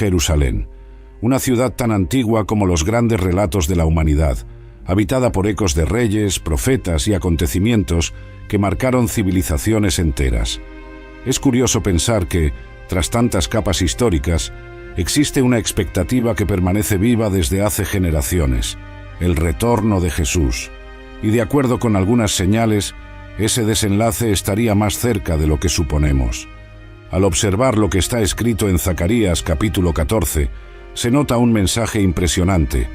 Jerusalén, una ciudad tan antigua como los grandes relatos de la humanidad, habitada por ecos de reyes, profetas y acontecimientos que marcaron civilizaciones enteras. Es curioso pensar que, tras tantas capas históricas, existe una expectativa que permanece viva desde hace generaciones: el retorno de Jesús. Y de acuerdo con algunas señales, ese desenlace estaría más cerca de lo que suponemos. Al observar lo que está escrito en Zacarías capítulo 14, se nota un mensaje impresionante.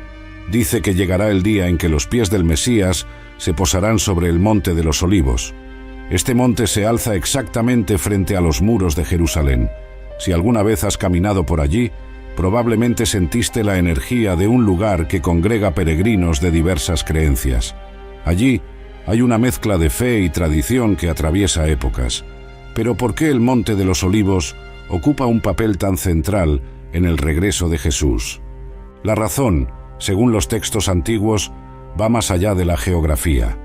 Dice que llegará el día en que los pies del Mesías se posarán sobre el monte de los Olivos. Este monte se alza exactamente frente a los muros de Jerusalén. Si alguna vez has caminado por allí, probablemente sentiste la energía de un lugar que congrega peregrinos de diversas creencias. Allí hay una mezcla de fe y tradición que atraviesa épocas. Pero ¿por qué el Monte de los Olivos ocupa un papel tan central en el regreso de Jesús? La razón, según los textos antiguos, va más allá de la geografía.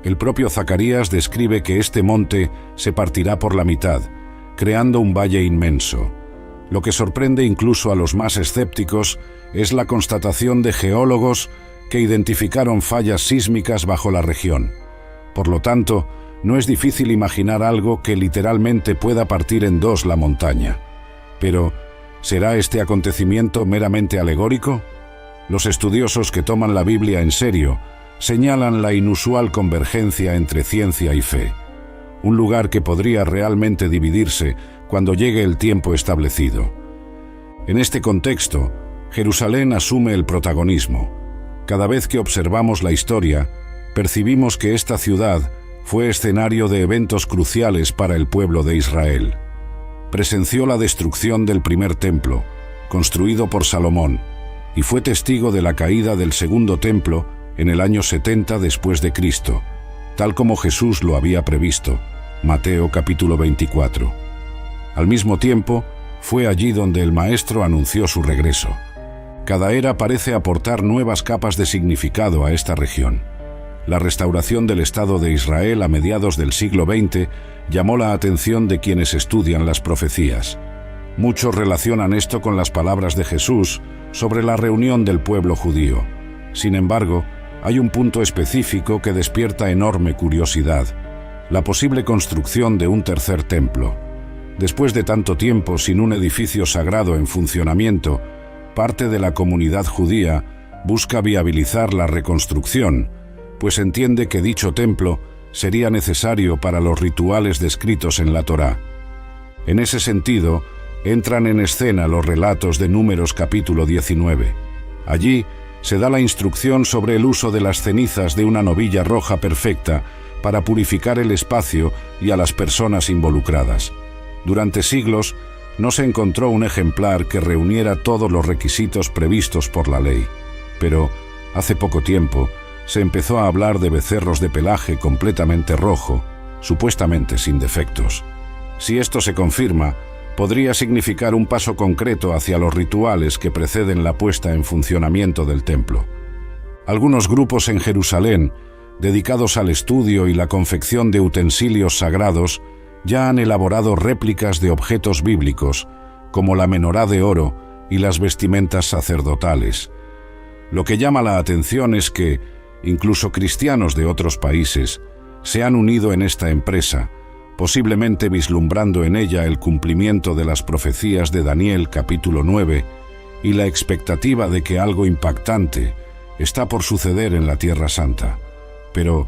El propio Zacarías describe que este monte se partirá por la mitad, creando un valle inmenso. Lo que sorprende incluso a los más escépticos es la constatación de geólogos que identificaron fallas sísmicas bajo la región. Por lo tanto, no es difícil imaginar algo que literalmente pueda partir en dos la montaña. Pero, ¿será este acontecimiento meramente alegórico? Los estudiosos que toman la Biblia en serio señalan la inusual convergencia entre ciencia y fe. Un lugar que podría realmente dividirse cuando llegue el tiempo establecido. En este contexto, Jerusalén asume el protagonismo. Cada vez que observamos la historia, percibimos que esta ciudad fue escenario de eventos cruciales para el pueblo de Israel. Presenció la destrucción del primer templo, construido por Salomón, y fue testigo de la caída del segundo templo en el año 70 después de Cristo, tal como Jesús lo había previsto, Mateo capítulo 24. Al mismo tiempo, fue allí donde el Maestro anunció su regreso. Cada era parece aportar nuevas capas de significado a esta región. La restauración del Estado de Israel a mediados del siglo XX llamó la atención de quienes estudian las profecías. Muchos relacionan esto con las palabras de Jesús sobre la reunión del pueblo judío. Sin embargo, hay un punto específico que despierta enorme curiosidad: la posible construcción de un tercer templo. Después de tanto tiempo sin un edificio sagrado en funcionamiento, parte de la comunidad judía busca viabilizar la reconstrucción, pues entiende que dicho templo sería necesario para los rituales descritos en la Torá. En ese sentido, entran en escena los relatos de Números capítulo 19. Allí se da la instrucción sobre el uso de las cenizas de una novilla roja perfecta para purificar el espacio y a las personas involucradas. Durante siglos, no se encontró un ejemplar que reuniera todos los requisitos previstos por la ley. Pero, hace poco tiempo, se empezó a hablar de becerros de pelaje completamente rojo, supuestamente sin defectos. Si esto se confirma, podría significar un paso concreto hacia los rituales que preceden la puesta en funcionamiento del templo. Algunos grupos en Jerusalén, dedicados al estudio y la confección de utensilios sagrados, ya han elaborado réplicas de objetos bíblicos, como la menorá de oro y las vestimentas sacerdotales. Lo que llama la atención es que, incluso cristianos de otros países, se han unido en esta empresa, posiblemente vislumbrando en ella el cumplimiento de las profecías de Daniel capítulo 9 y la expectativa de que algo impactante está por suceder en la Tierra Santa. Pero,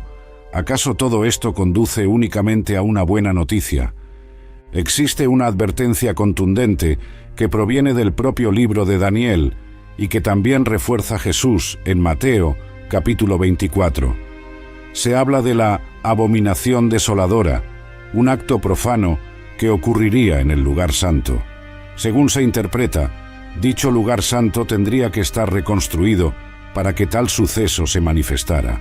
¿acaso todo esto conduce únicamente a una buena noticia? Existe una advertencia contundente que proviene del propio libro de Daniel y que también refuerza Jesús en Mateo capítulo 24. Se habla de la abominación desoladora, un acto profano que ocurriría en el lugar santo. Según se interpreta, dicho lugar santo tendría que estar reconstruido para que tal suceso se manifestara.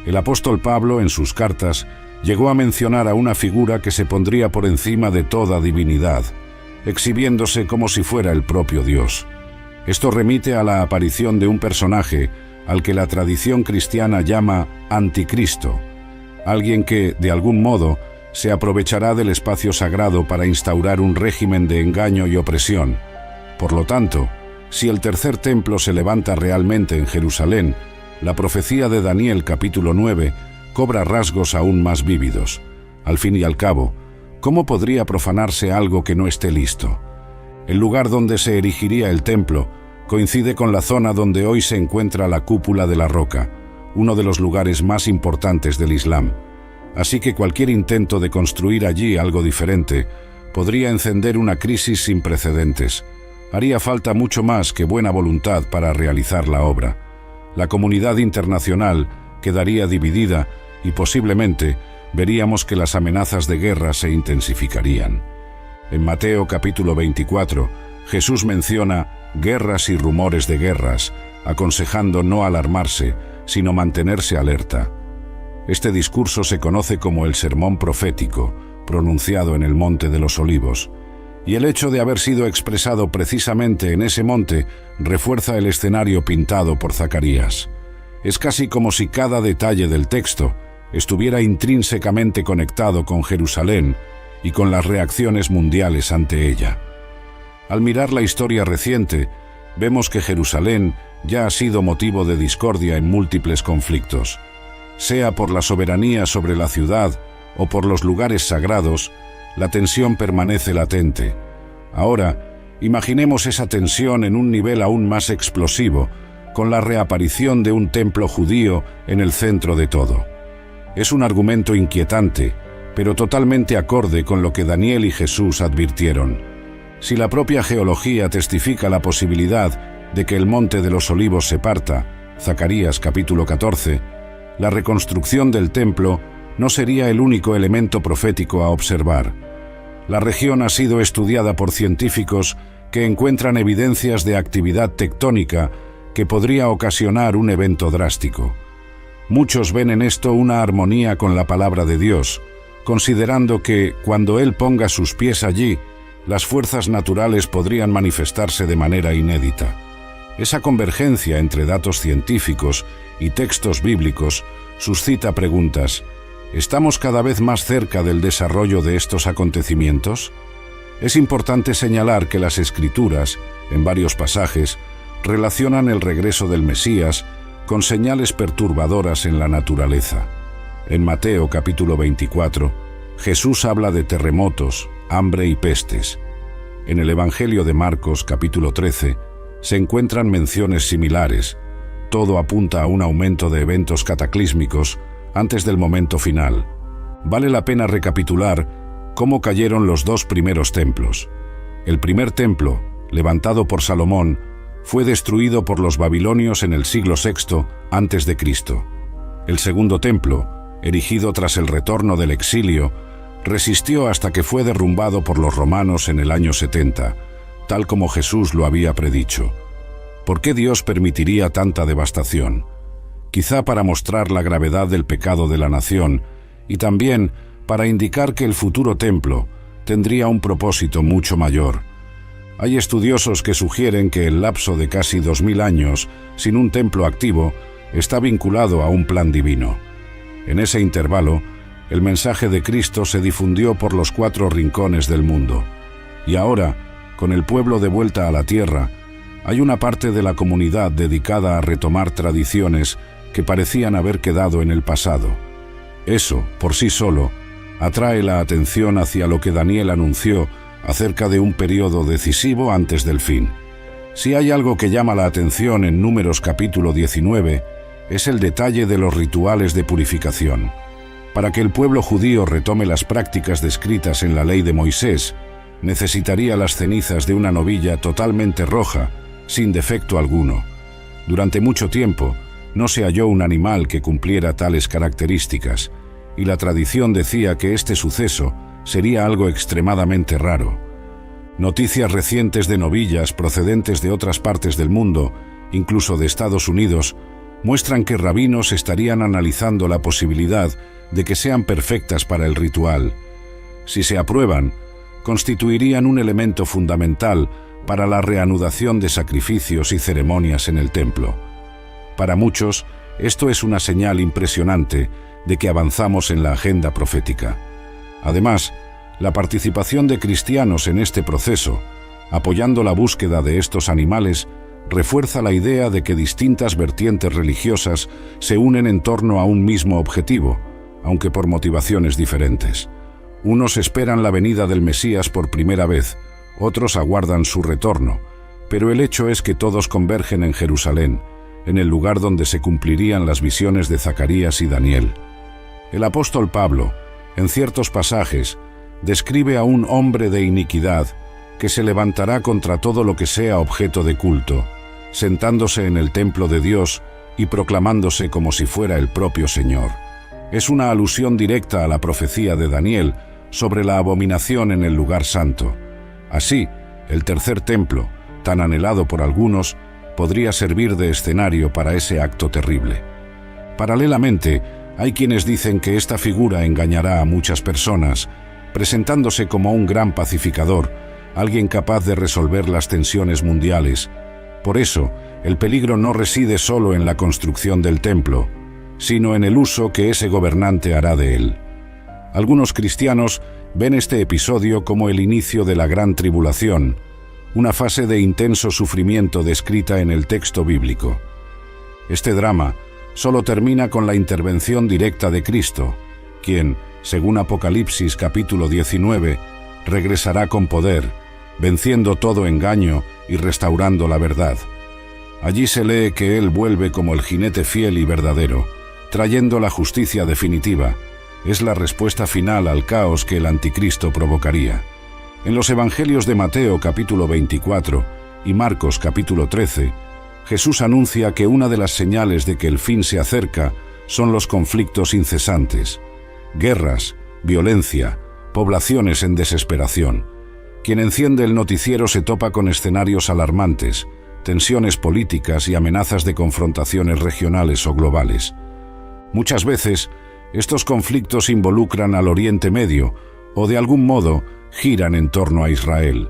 El apóstol Pablo, en sus cartas, llegó a mencionar a una figura que se pondría por encima de toda divinidad, exhibiéndose como si fuera el propio Dios. Esto remite a la aparición de un personaje al que la tradición cristiana llama Anticristo, alguien que, de algún modo, se aprovechará del espacio sagrado para instaurar un régimen de engaño y opresión, Por lo tanto, si el tercer templo se levanta realmente en Jerusalén, la profecía de Daniel capítulo 9 cobra rasgos aún más vívidos. Al fin y al cabo, ¿cómo podría profanarse algo que no esté listo? El lugar donde se erigiría el templo coincide con la zona donde hoy se encuentra la cúpula de la roca, uno de los lugares más importantes del Islam. Así que cualquier intento de construir allí algo diferente podría encender una crisis sin precedentes. Haría falta mucho más que buena voluntad para realizar la obra. La comunidad internacional quedaría dividida y posiblemente veríamos que las amenazas de guerra se intensificarían. En Mateo capítulo 24, Jesús menciona guerras y rumores de guerras, aconsejando no alarmarse, sino mantenerse alerta. Este discurso se conoce como el Sermón Profético, pronunciado en el Monte de los Olivos, y el hecho de haber sido expresado precisamente en ese monte refuerza el escenario pintado por Zacarías. Es casi como si cada detalle del texto estuviera intrínsecamente conectado con Jerusalén y con las reacciones mundiales ante ella. Al mirar la historia reciente, vemos que Jerusalén ya ha sido motivo de discordia en múltiples conflictos. Sea por la soberanía sobre la ciudad o por los lugares sagrados, la tensión permanece latente. Ahora, imaginemos esa tensión en un nivel aún más explosivo, con la reaparición de un templo judío en el centro de todo. Es un argumento inquietante, pero totalmente acorde con lo que Daniel y Jesús advirtieron. Si la propia geología testifica la posibilidad de que el Monte de los Olivos se parta, Zacarías capítulo 14, la reconstrucción del templo no sería el único elemento profético a observar. La región ha sido estudiada por científicos que encuentran evidencias de actividad tectónica que podría ocasionar un evento drástico. Muchos ven en esto una armonía con la palabra de Dios, considerando que, cuando Él ponga sus pies allí, las fuerzas naturales podrían manifestarse de manera inédita. Esa convergencia entre datos científicos y textos bíblicos suscita preguntas. ¿Estamos cada vez más cerca del desarrollo de estos acontecimientos? Es importante señalar que las Escrituras, en varios pasajes, relacionan el regreso del Mesías con señales perturbadoras en la naturaleza. En Mateo capítulo 24, Jesús habla de terremotos, hambre y pestes. En el Evangelio de Marcos capítulo 13 se encuentran menciones similares. Todo apunta a un aumento de eventos cataclísmicos antes del momento final. Vale la pena recapitular cómo cayeron los dos primeros templos. El primer templo, levantado por Salomón, fue destruido por los babilonios en el siglo VI a.C. El segundo templo, erigido tras el retorno del exilio, resistió hasta que fue derrumbado por los romanos en el año 70, tal como Jesús lo había predicho. ¿Por qué Dios permitiría tanta devastación? Quizá para mostrar la gravedad del pecado de la nación y también para indicar que el futuro templo tendría un propósito mucho mayor. Hay estudiosos que sugieren que el lapso de casi 2000 años sin un templo activo está vinculado a un plan divino. En ese intervalo, el mensaje de Cristo se difundió por los 4 rincones del mundo. Y ahora, con el pueblo de vuelta a la tierra, hay una parte de la comunidad dedicada a retomar tradiciones que parecían haber quedado en el pasado. Eso, por sí solo, atrae la atención hacia lo que Daniel anunció acerca de un periodo decisivo antes del fin. Si hay algo que llama la atención en Números capítulo 19, es el detalle de los rituales de purificación. Para que el pueblo judío retome las prácticas descritas en la ley de Moisés, necesitaría las cenizas de una novilla totalmente roja, sin defecto alguno. Durante mucho tiempo, no se halló un animal que cumpliera tales características, y la tradición decía que este suceso sería algo extremadamente raro. Noticias recientes de novillas procedentes de otras partes del mundo, incluso de Estados Unidos, muestran que rabinos estarían analizando la posibilidad de que sean perfectas para el ritual. Si se aprueban, constituirían un elemento fundamental para la reanudación de sacrificios y ceremonias en el templo. Para muchos, esto es una señal impresionante de que avanzamos en la agenda profética. Además, la participación de cristianos en este proceso apoyando la búsqueda de estos animales, refuerza la idea de que distintas vertientes religiosas se unen en torno a un mismo objetivo, aunque por motivaciones diferentes. Unos esperan la venida del Mesías por primera vez, otros aguardan su retorno, pero el hecho es que todos convergen en Jerusalén, en el lugar donde se cumplirían las visiones de Zacarías y Daniel. El apóstol Pablo, en ciertos pasajes, describe a un hombre de iniquidad que se levantará contra todo lo que sea objeto de culto, sentándose en el templo de Dios y proclamándose como si fuera el propio Señor. Es una alusión directa a la profecía de Daniel sobre la abominación en el lugar santo. Así, el tercer templo, tan anhelado por algunos, podría servir de escenario para ese acto terrible. Paralelamente, hay quienes dicen que esta figura engañará a muchas personas, presentándose como un gran pacificador, alguien capaz de resolver las tensiones mundiales. Por eso, el peligro no reside solo en la construcción del templo, sino en el uso que ese gobernante hará de él. Algunos cristianos ven este episodio como el inicio de la Gran Tribulación, una fase de intenso sufrimiento descrita en el texto bíblico. Este drama solo termina con la intervención directa de Cristo, quien, según Apocalipsis capítulo 19, regresará con poder, venciendo todo engaño y restaurando la verdad. Allí se lee que Él vuelve como el jinete fiel y verdadero, trayendo la justicia definitiva. Es la respuesta final al caos que el anticristo provocaría. En los evangelios de Mateo capítulo 24 y Marcos capítulo 13, Jesús anuncia que una de las señales de que el fin se acerca son los conflictos incesantes, guerras, violencia, poblaciones en desesperación. Quien enciende el noticiero se topa con escenarios alarmantes, tensiones políticas y amenazas de confrontaciones regionales o globales. Muchas veces, estos conflictos involucran al Oriente Medio o de algún modo giran en torno a Israel.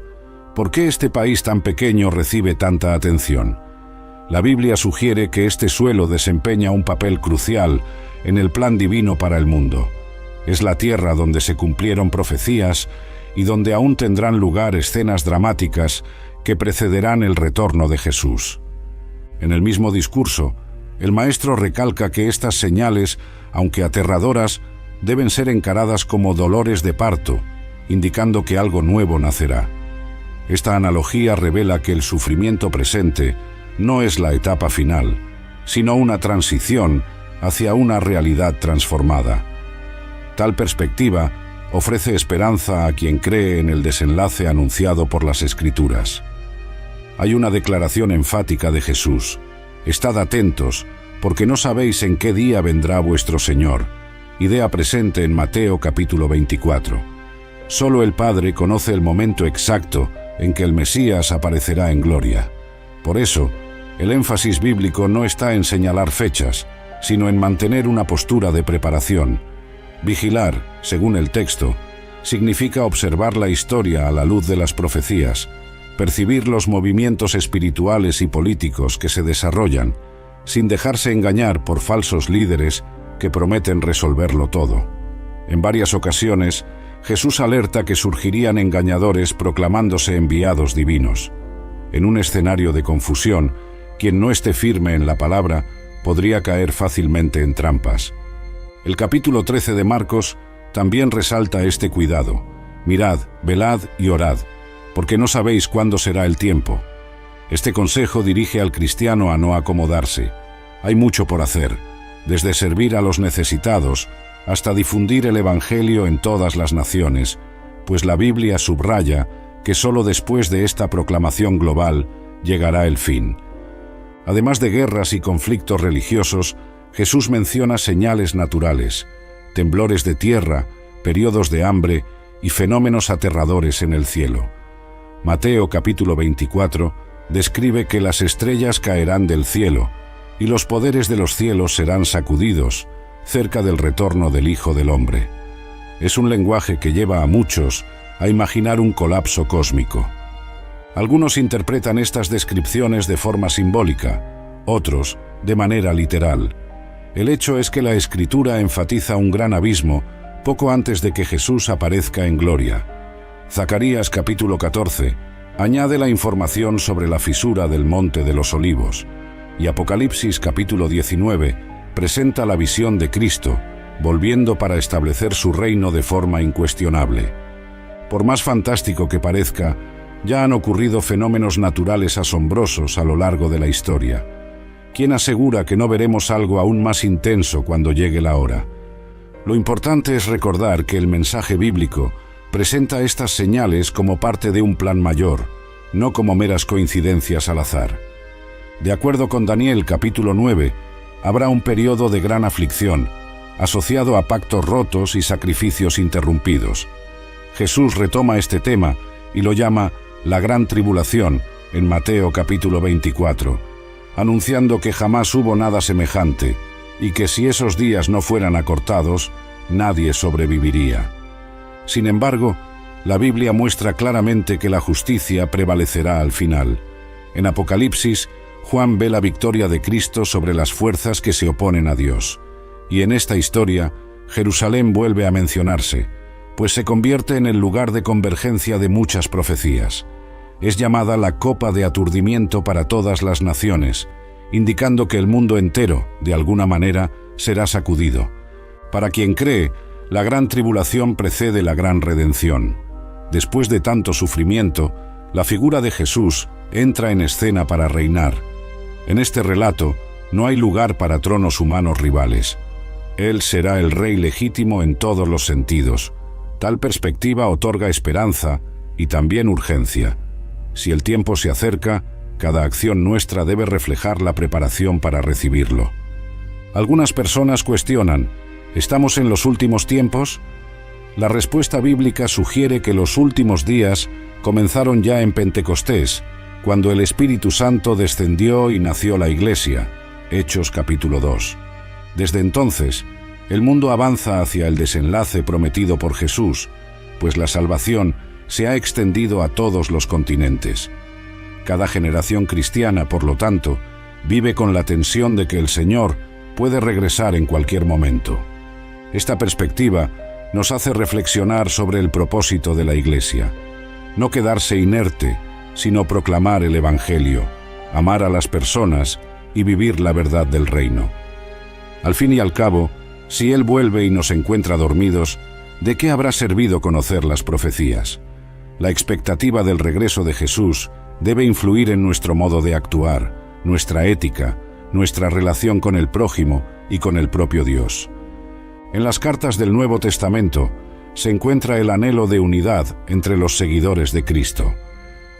¿Por qué este país tan pequeño recibe tanta atención? La Biblia sugiere que este suelo desempeña un papel crucial en el plan divino para el mundo. Es la tierra donde se cumplieron profecías y donde aún tendrán lugar escenas dramáticas que precederán el retorno de Jesús. En el mismo discurso, el Maestro recalca que estas señales, aunque aterradoras, deben ser encaradas como dolores de parto, indicando que algo nuevo nacerá. Esta analogía revela que el sufrimiento presente no es la etapa final, sino una transición hacia una realidad transformada. Tal perspectiva ofrece esperanza a quien cree en el desenlace anunciado por las Escrituras. Hay una declaración enfática de Jesús: «Estad atentos, porque no sabéis en qué día vendrá vuestro Señor», idea presente en Mateo capítulo 24. Solo el Padre conoce el momento exacto en que el Mesías aparecerá en gloria. Por eso, el énfasis bíblico no está en señalar fechas, sino en mantener una postura de preparación. Vigilar, según el texto, significa observar la historia a la luz de las profecías, percibir los movimientos espirituales y políticos que se desarrollan, sin dejarse engañar por falsos líderes que prometen resolverlo todo. En varias ocasiones, Jesús alerta que surgirían engañadores proclamándose enviados divinos. En un escenario de confusión, quien no esté firme en la palabra podría caer fácilmente en trampas. El capítulo 13 de Marcos también resalta este cuidado: mirad, velad y orad, porque no sabéis cuándo será el tiempo. Este consejo dirige al cristiano a no acomodarse. Hay mucho por hacer, desde servir a los necesitados hasta difundir el Evangelio en todas las naciones, pues la Biblia subraya que solo después de esta proclamación global llegará el fin. Además de guerras y conflictos religiosos, Jesús menciona señales naturales, temblores de tierra, periodos de hambre y fenómenos aterradores en el cielo. Mateo capítulo 24 describe que las estrellas caerán del cielo y los poderes de los cielos serán sacudidos cerca del retorno del Hijo del Hombre. Es un lenguaje que lleva a muchos a imaginar un colapso cósmico. Algunos interpretan estas descripciones de forma simbólica, otros de manera literal. El hecho es que la Escritura enfatiza un gran abismo poco antes de que Jesús aparezca en gloria. Zacarías capítulo 14 Añade la información sobre la fisura del Monte de los Olivos, y Apocalipsis capítulo 19 presenta la visión de Cristo, volviendo para establecer su reino de forma incuestionable. Por más fantástico que parezca, ya han ocurrido fenómenos naturales asombrosos a lo largo de la historia. ¿Quién asegura que no veremos algo aún más intenso cuando llegue la hora? Lo importante es recordar que el mensaje bíblico presenta estas señales como parte de un plan mayor, no como meras coincidencias al azar. De acuerdo con Daniel capítulo 9, habrá un periodo de gran aflicción, asociado a pactos rotos y sacrificios interrumpidos. Jesús retoma este tema y lo llama la Gran Tribulación en Mateo capítulo 24, anunciando que jamás hubo nada semejante y que si esos días no fueran acortados, nadie sobreviviría. Sin embargo, la Biblia muestra claramente que la justicia prevalecerá al final. En Apocalipsis, Juan ve la victoria de Cristo sobre las fuerzas que se oponen a Dios. Y en esta historia, Jerusalén vuelve a mencionarse, pues se convierte en el lugar de convergencia de muchas profecías. Es llamada la copa de aturdimiento para todas las naciones, indicando que el mundo entero, de alguna manera, será sacudido. Para quien cree, la gran tribulación precede la gran redención. Después de tanto sufrimiento, la figura de Jesús entra en escena para reinar. En este relato, no hay lugar para tronos humanos rivales. Él será el rey legítimo en todos los sentidos. Tal perspectiva otorga esperanza y también urgencia. Si el tiempo se acerca, cada acción nuestra debe reflejar la preparación para recibirlo. Algunas personas cuestionan, ¿estamos en los últimos tiempos? La respuesta bíblica sugiere que los últimos días comenzaron ya en Pentecostés, cuando el Espíritu Santo descendió y nació la Iglesia, Hechos capítulo 2. Desde entonces, el mundo avanza hacia el desenlace prometido por Jesús, pues la salvación se ha extendido a todos los continentes. Cada generación cristiana, por lo tanto, vive con la tensión de que el Señor puede regresar en cualquier momento. Esta perspectiva nos hace reflexionar sobre el propósito de la Iglesia. No quedarse inerte, sino proclamar el Evangelio, amar a las personas y vivir la verdad del reino. Al fin y al cabo, si Él vuelve y nos encuentra dormidos, ¿de qué habrá servido conocer las profecías? La expectativa del regreso de Jesús debe influir en nuestro modo de actuar, nuestra ética, nuestra relación con el prójimo y con el propio Dios. En las cartas del Nuevo Testamento se encuentra el anhelo de unidad entre los seguidores de Cristo.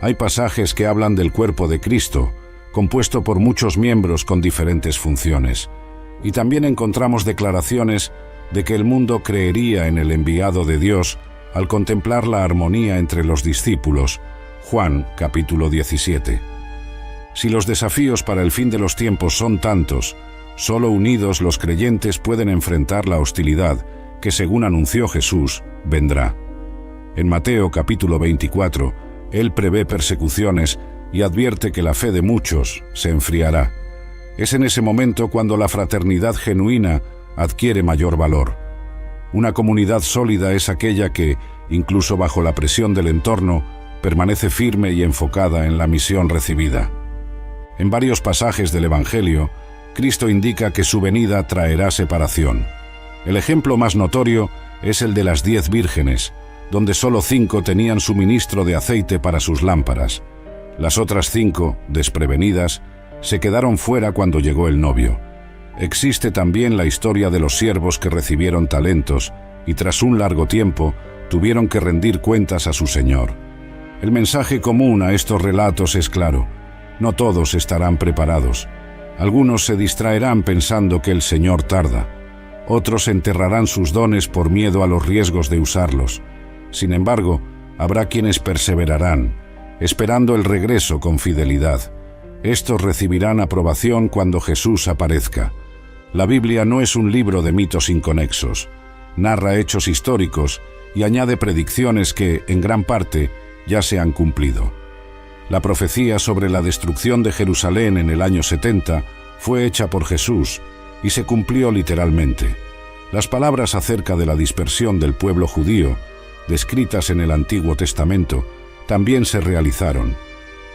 Hay pasajes que hablan del cuerpo de Cristo, compuesto por muchos miembros con diferentes funciones. Y también encontramos declaraciones de que el mundo creería en el enviado de Dios al contemplar la armonía entre los discípulos. Juan capítulo 17. Si los desafíos para el fin de los tiempos son tantos, solo unidos los creyentes pueden enfrentar la hostilidad que, según anunció Jesús, vendrá. En Mateo capítulo 24, Él prevé persecuciones y advierte que la fe de muchos se enfriará. Es en ese momento cuando la fraternidad genuina adquiere mayor valor. Una comunidad sólida es aquella que, incluso bajo la presión del entorno, permanece firme y enfocada en la misión recibida. En varios pasajes del Evangelio, Cristo indica que su venida traerá separación. El ejemplo más notorio es el de las 10 vírgenes, donde solo 5 tenían suministro de aceite para sus lámparas. Las otras 5, desprevenidas, se quedaron fuera cuando llegó el novio. Existe también la historia de los siervos que recibieron talentos y tras un largo tiempo tuvieron que rendir cuentas a su señor. El mensaje común a estos relatos es claro: no todos estarán preparados. Algunos se distraerán pensando que el Señor tarda. Otros enterrarán sus dones por miedo a los riesgos de usarlos. Sin embargo, habrá quienes perseverarán, esperando el regreso con fidelidad. Estos recibirán aprobación cuando Jesús aparezca. La Biblia no es un libro de mitos inconexos. Narra hechos históricos y añade predicciones que, en gran parte, ya se han cumplido. La profecía sobre la destrucción de Jerusalén en el año 70 fue hecha por Jesús y se cumplió literalmente. Las palabras acerca de la dispersión del pueblo judío, descritas en el Antiguo Testamento, también se realizaron,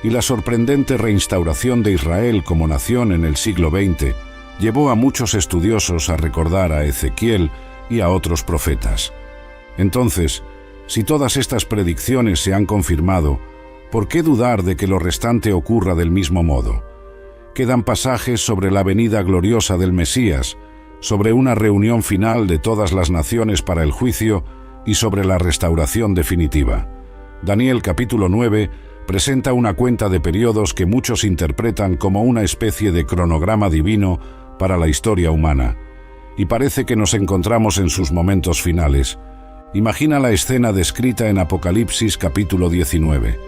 y la sorprendente reinstauración de Israel como nación en el siglo XX llevó a muchos estudiosos a recordar a Ezequiel y a otros profetas. Entonces, si todas estas predicciones se han confirmado, ¿por qué dudar de que lo restante ocurra del mismo modo? Quedan pasajes sobre la venida gloriosa del Mesías, sobre una reunión final de todas las naciones para el juicio y sobre la restauración definitiva. Daniel capítulo 9 presenta una cuenta de periodos que muchos interpretan como una especie de cronograma divino para la historia humana, y parece que nos encontramos en sus momentos finales. Imagina la escena descrita en Apocalipsis capítulo 19.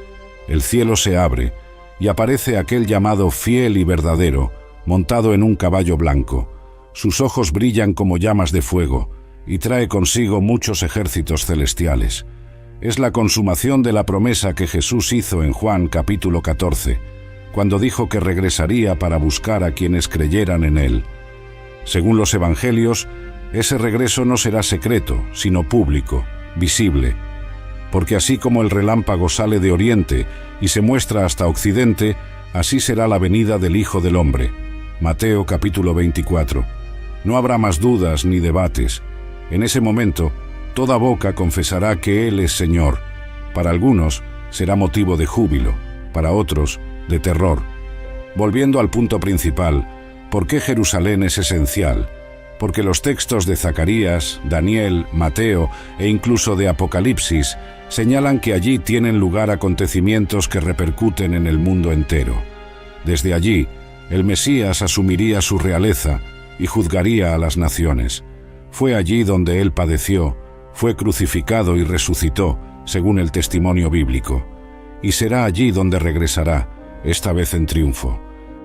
El cielo se abre, y aparece aquel llamado fiel y verdadero, montado en un caballo blanco. Sus ojos brillan como llamas de fuego, y trae consigo muchos ejércitos celestiales. Es la consumación de la promesa que Jesús hizo en Juan capítulo 14, cuando dijo que regresaría para buscar a quienes creyeran en Él. Según los evangelios, ese regreso no será secreto, sino público, visible, porque así como el relámpago sale de oriente y se muestra hasta occidente, así será la venida del Hijo del Hombre. Mateo capítulo 24. No habrá más dudas ni debates. En ese momento, toda boca confesará que Él es Señor. Para algunos será motivo de júbilo, para otros de terror. Volviendo al punto principal, ¿por qué Jerusalén es esencial? Porque los textos de Zacarías, Daniel, Mateo e incluso de Apocalipsis señalan que allí tienen lugar acontecimientos que repercuten en el mundo entero. Desde allí, el Mesías asumiría su realeza y juzgaría a las naciones. Fue allí donde Él padeció, fue crucificado y resucitó, según el testimonio bíblico. Y será allí donde regresará, esta vez en triunfo.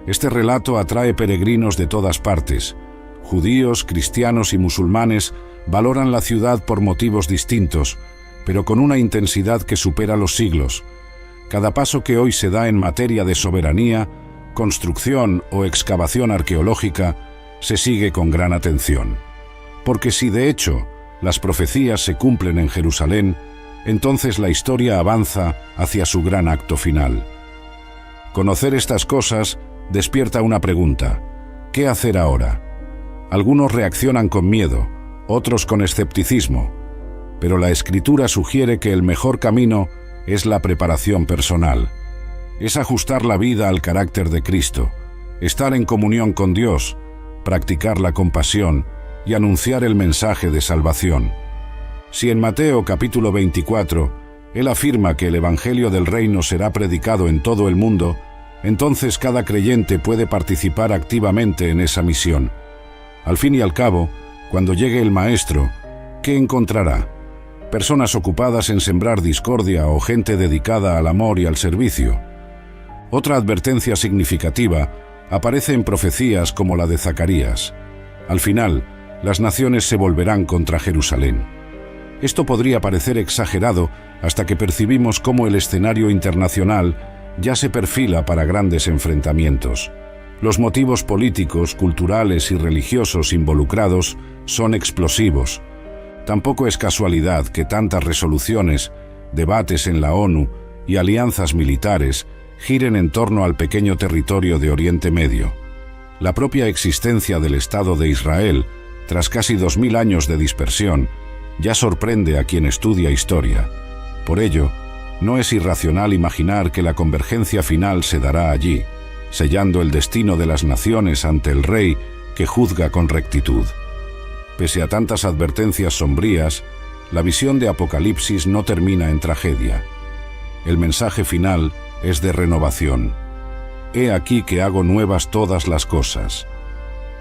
Este relato atrae peregrinos de todas partes. Judíos, cristianos y musulmanes valoran la ciudad por motivos distintos, pero con una intensidad que supera los siglos. Cada paso que hoy se da en materia de soberanía, construcción o excavación arqueológica se sigue con gran atención. Porque si de hecho las profecías se cumplen en Jerusalén, entonces la historia avanza hacia su gran acto final. Conocer estas cosas despierta una pregunta: ¿qué hacer ahora? Algunos reaccionan con miedo, otros con escepticismo, pero la Escritura sugiere que el mejor camino es la preparación personal. Es ajustar la vida al carácter de Cristo, estar en comunión con Dios, practicar la compasión y anunciar el mensaje de salvación. Si en Mateo capítulo 24 Él afirma que el Evangelio del Reino será predicado en todo el mundo, entonces cada creyente puede participar activamente en esa misión. Al fin y al cabo, cuando llegue el Maestro, ¿qué encontrará? ¿Personas ocupadas en sembrar discordia o gente dedicada al amor y al servicio? Otra advertencia significativa aparece en profecías como la de Zacarías. Al final, las naciones se volverán contra Jerusalén. Esto podría parecer exagerado hasta que percibimos cómo el escenario internacional ya se perfila para grandes enfrentamientos. Los motivos políticos, culturales y religiosos involucrados son explosivos. Tampoco es casualidad que tantas resoluciones, debates en la ONU y alianzas militares giren en torno al pequeño territorio de Oriente Medio. La propia existencia del Estado de Israel, tras casi 2000 años de dispersión, ya sorprende a quien estudia historia. Por ello, no es irracional imaginar que la convergencia final se dará allí, sellando el destino de las naciones ante el Rey que juzga con rectitud. Pese a tantas advertencias sombrías, la visión de Apocalipsis no termina en tragedia. El mensaje final es de renovación. He aquí que hago nuevas todas las cosas.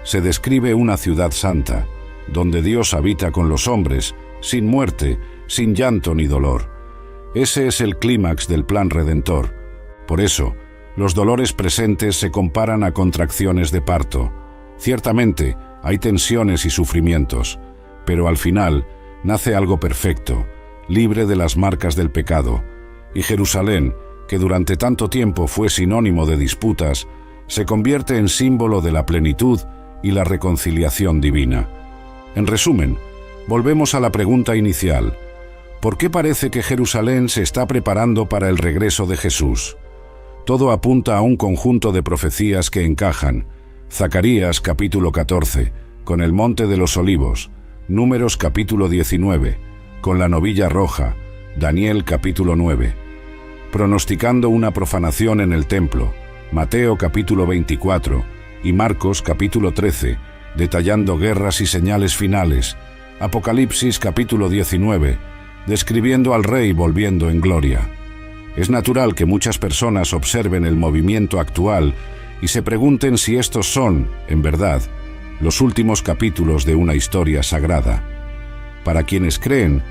Se describe una ciudad santa, donde Dios habita con los hombres, sin muerte, sin llanto ni dolor. Ese es el clímax del plan redentor. Por eso, los dolores presentes se comparan a contracciones de parto. Ciertamente, hay tensiones y sufrimientos, pero al final nace algo perfecto, libre de las marcas del pecado, y Jerusalén, que durante tanto tiempo fue sinónimo de disputas, se convierte en símbolo de la plenitud y la reconciliación divina. En resumen, volvemos a la pregunta inicial: ¿Por qué parece que Jerusalén se está preparando para el regreso de Jesús? Todo apunta a un conjunto de profecías que encajan. Zacarías capítulo 14, con el Monte de los Olivos; Números capítulo 19, con la novilla roja; Daniel capítulo 9, pronosticando una profanación en el templo; Mateo capítulo 24 y Marcos capítulo 13, detallando guerras y señales finales; Apocalipsis capítulo 19, describiendo al Rey volviendo en gloria. Es natural que muchas personas observen el movimiento actual y se pregunten si estos son, en verdad, los últimos capítulos de una historia sagrada. Para quienes creen,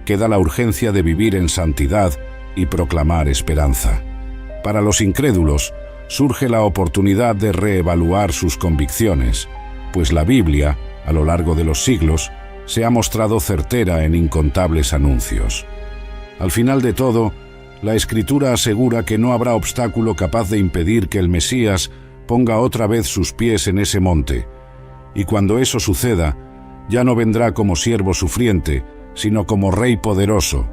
queda la urgencia de vivir en santidad y proclamar esperanza. Para los incrédulos, surge la oportunidad de reevaluar sus convicciones, pues la Biblia, a lo largo de los siglos, se ha mostrado certera en incontables anuncios. Al final de todo, la Escritura asegura que no habrá obstáculo capaz de impedir que el Mesías ponga otra vez sus pies en ese monte, y cuando eso suceda, ya no vendrá como siervo sufriente, sino como Rey poderoso,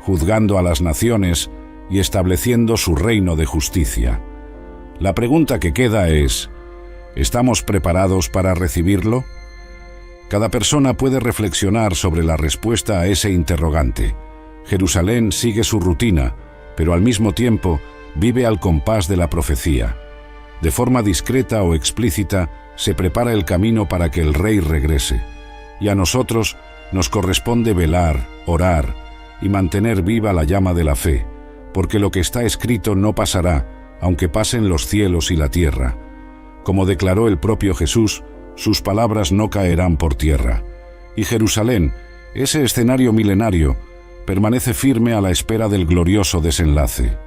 juzgando a las naciones y estableciendo su reino de justicia. La pregunta que queda es: ¿estamos preparados para recibirlo? Cada persona puede reflexionar sobre la respuesta a ese interrogante. Jerusalén sigue su rutina, pero al mismo tiempo vive al compás de la profecía. De forma discreta o explícita, se prepara el camino para que el Rey regrese, y a nosotros nos corresponde velar, orar y mantener viva la llama de la fe, porque lo que está escrito no pasará, aunque pasen los cielos y la tierra. Como declaró el propio Jesús, sus palabras no caerán por tierra. Y Jerusalén, ese escenario milenario, permanece firme a la espera del glorioso desenlace.